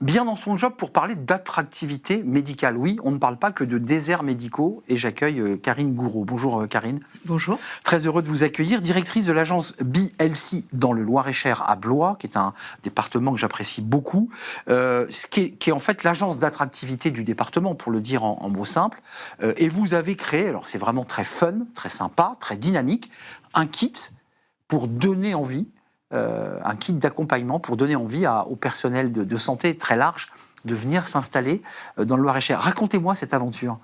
bien dans son job pour parler d'attractivité médicale. Oui, on ne parle pas que de déserts médicaux et j'accueille Karine Gouraud. Bonjour Karine. Bonjour. Très heureux de vous accueillir, directrice de l'agence BLC dans le Loir-et-Cher à Blois, qui est un département que j'apprécie beaucoup, qui est en fait l'agence d'attractivité du département, pour le dire en mots simples. Et vous avez créé, alors c'est vraiment très fun, très sympa, très dynamique, un kit pour donner envie, un kit d'accompagnement pour donner envie au personnel de santé très large de venir s'installer dans le Loir-et-Cher. Racontez-moi cette aventure.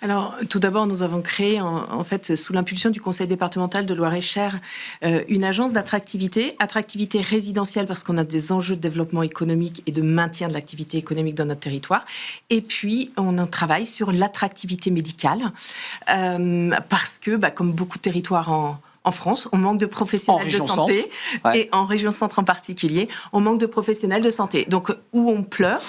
Alors, tout d'abord, nous avons créé, en fait, sous l'impulsion du conseil départemental de Loir-et-Cher, une agence d'attractivité résidentielle, parce qu'on a des enjeux de développement économique et de maintien de l'activité économique dans notre territoire. Et puis, on en travaille sur l'attractivité médicale, parce que, comme beaucoup de territoires en France, on manque de professionnels de santé, et en région centre en particulier, on manque de professionnels de santé. Donc, où on pleure,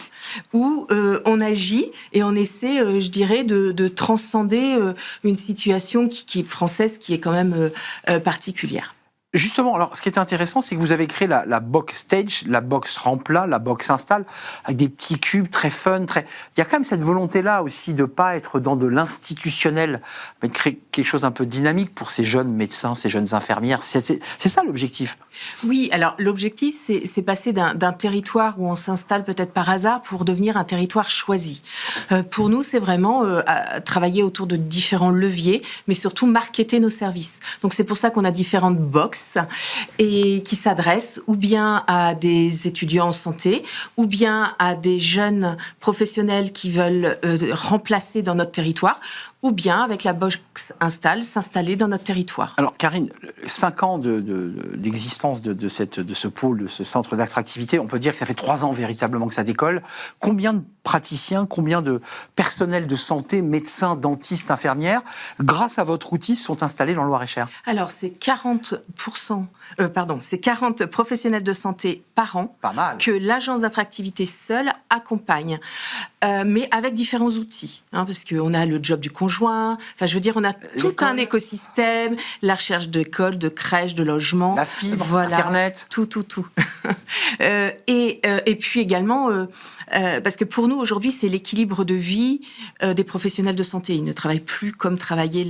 où on agit, et on essaie, je dirais, de transcender une situation qui est française, qui est quand même particulière. Justement, alors, ce qui est intéressant, c'est que vous avez créé la box stage, la box rempla, la box install, avec des petits cubes très fun, Il y a quand même cette volonté-là aussi de ne pas être dans de l'institutionnel, mais de créer quelque chose un peu dynamique pour ces jeunes médecins, ces jeunes infirmières. C'est ça l'objectif. Oui, alors l'objectif, c'est passer d'un territoire où on s'installe peut-être par hasard pour devenir un territoire choisi. Pour nous, c'est vraiment travailler autour de différents leviers, mais surtout marketer nos services. Donc c'est pour ça qu'on a différentes box et qui s'adressent ou bien à des étudiants en santé, ou bien à des jeunes professionnels qui veulent remplacer dans notre territoire, ou bien avec la box install, s'installer dans notre territoire. Alors Karine, 5 ans d'existence de ce pôle, de ce centre d'attractivité, on peut dire que ça fait 3 ans véritablement que ça décolle. Combien de praticiens, combien de personnels de santé, médecins, dentistes, infirmières, grâce à votre outil, sont installés dans le Loir-et-Cher? Alors c'est 40 professionnels de santé par an que l'agence d'attractivité seule accompagne, mais avec différents outils, parce qu'on a le job du conjoint, enfin je veux dire, on a tout un écosystème, la recherche d'écoles, de crèches, de logements, la fibre, Internet, tout. Et puis également, parce que pour nous aujourd'hui, c'est l'équilibre de vie des professionnels de santé. Ils ne travaillent plus comme travaillaient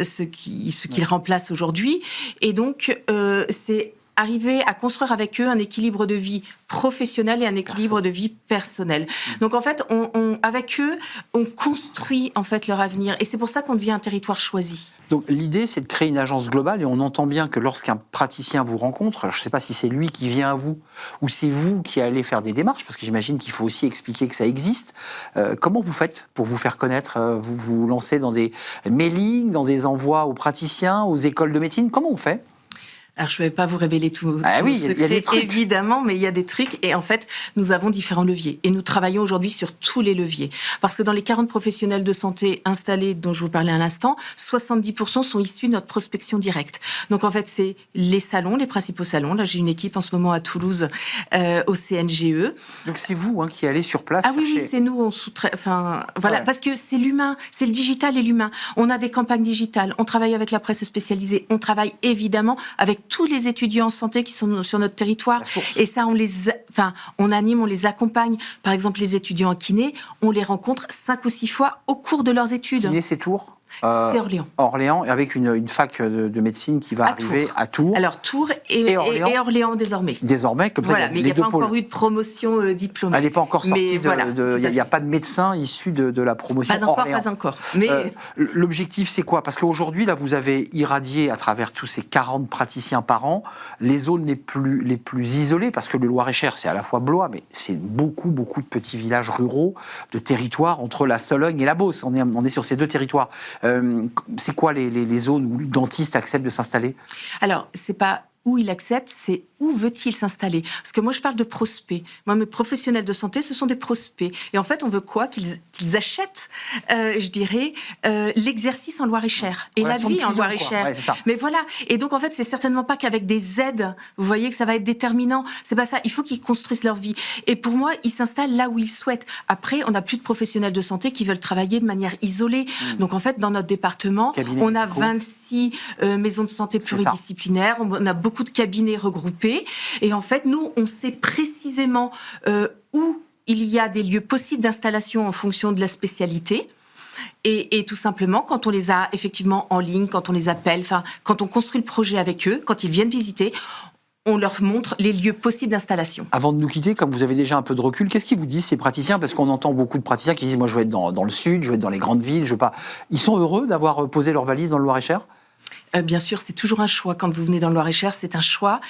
ceux qu'ils remplacent aujourd'hui, et donc c'est arriver à construire avec eux un équilibre de vie professionnel et un équilibre de vie personnel. Donc en fait, avec eux, on construit en fait leur avenir, et c'est pour ça qu'on devient un territoire choisi. Donc l'idée, c'est de créer une agence globale, et on entend bien que lorsqu'un praticien vous rencontre, alors je ne sais pas si c'est lui qui vient à vous, ou c'est vous qui allez faire des démarches, parce que j'imagine qu'il faut aussi expliquer que ça existe. Comment vous faites pour vous faire connaître? Vous vous lancez dans des mailings, dans des envois aux praticiens, aux écoles de médecine? Comment on fait? Alors, je ne vais pas vous révéler tout oui, secret, il y a des trucs. Évidemment, mais il y a des trucs. Et en fait, nous avons différents leviers. Et nous travaillons aujourd'hui sur tous les leviers. Parce que dans les 40 professionnels de santé installés dont je vous parlais à l'instant, 70% sont issus de notre prospection directe. Donc, en fait, c'est les salons, les principaux salons. Là, j'ai une équipe en ce moment à Toulouse, au CNGE. Donc, c'est vous qui allez sur place chercher... oui, c'est nous. On sous-traite. Enfin, voilà, parce que c'est l'humain. C'est le digital et l'humain. On a des campagnes digitales. On travaille avec la presse spécialisée. On travaille évidemment avec tous les étudiants en santé qui sont sur notre territoire. Et ça, on anime, on les accompagne. Par exemple, les étudiants en kiné, on les rencontre 5 ou 6 fois au cours de leurs études. Kiné, c'est Tours? C'est Orléans. Orléans, avec une fac de médecine qui va arriver à Tours. Alors Tours et Orléans désormais. Désormais, comme ça, mais il n'y a pas encore eu de promotion diplômée. Elle n'est pas encore sortie. Il n'y a pas de médecin issu de la promotion Orléans. Pas encore. Mais l'objectif, c'est quoi? Parce qu'aujourd'hui, là, vous avez irradié à travers tous ces 40 praticiens par an les zones les plus isolées, parce que le Loir-et-Cher, c'est à la fois Blois, mais c'est beaucoup de petits villages ruraux, de territoires entre la Sologne et la Beauce. On est sur ces 2 territoires. C'est quoi les zones où le dentiste accepte de s'installer? Alors, c'est pas où il accepte, c'est où veut-il s'installer. Parce que moi, je parle de prospects. Moi, mes professionnels de santé, ce sont des prospects. Et en fait, on veut quoi? Qu'ils achètent, je dirais, l'exercice en Loir-et-Cher. Et la vie en Loir-et-Cher. Ouais, mais voilà. Et donc, en fait, c'est certainement pas qu'avec des aides, vous voyez que ça va être déterminant. C'est pas ça. Il faut qu'ils construisent leur vie. Et pour moi, ils s'installent là où ils souhaitent. Après, on n'a plus de professionnels de santé qui veulent travailler de manière isolée. Donc, en fait, dans notre département, on a 26 maisons de santé pluridisciplinaires. On a beaucoup beaucoup de cabinets regroupés. Et en fait, nous, on sait précisément où il y a des lieux possibles d'installation en fonction de la spécialité. Et tout simplement, quand on les a effectivement en ligne, quand on les appelle, quand on construit le projet avec eux, quand ils viennent visiter, on leur montre les lieux possibles d'installation. Avant de nous quitter, comme vous avez déjà un peu de recul, qu'est-ce qu'ils vous disent, ces praticiens? Parce qu'on entend beaucoup de praticiens qui disent « moi, je veux être dans le sud, je veux être dans les grandes villes, je veux pas... » Ils sont heureux d'avoir posé leurs valises dans le Loir-et-Cher? Bien sûr, c'est toujours un choix. Quand vous venez dans le Loir-et-Cher, c'est un choix.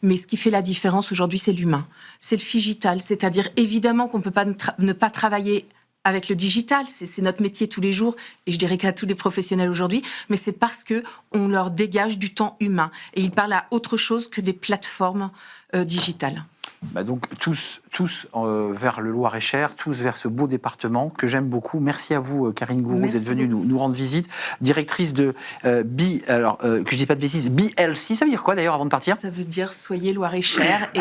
Mais ce qui fait la différence aujourd'hui, c'est l'humain. C'est le figital. C'est-à-dire, évidemment qu'on ne peut pas ne pas travailler avec le digital, c'est notre métier tous les jours, et je dirais qu'à tous les professionnels aujourd'hui, mais c'est parce qu'on leur dégage du temps humain. Et ils parlent à autre chose que des plateformes digitales. Donc tous vers le Loir-et-Cher, tous vers ce beau département que j'aime beaucoup. Merci à vous, Karine Gouraud, d'être venue nous rendre visite. Directrice de que je dis pas de bêtises, BLC, ça veut dire quoi d'ailleurs avant de partir? Ça veut dire soyez Loir-et-Cher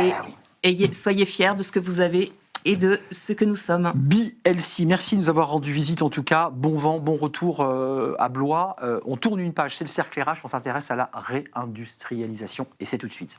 et soyez fiers de ce que vous avez et de ce que nous sommes. BLC, merci de nous avoir rendu visite en tout cas. Bon vent, bon retour à Blois. On tourne une page, c'est le cercle RH, on s'intéresse à la réindustrialisation et c'est tout de suite.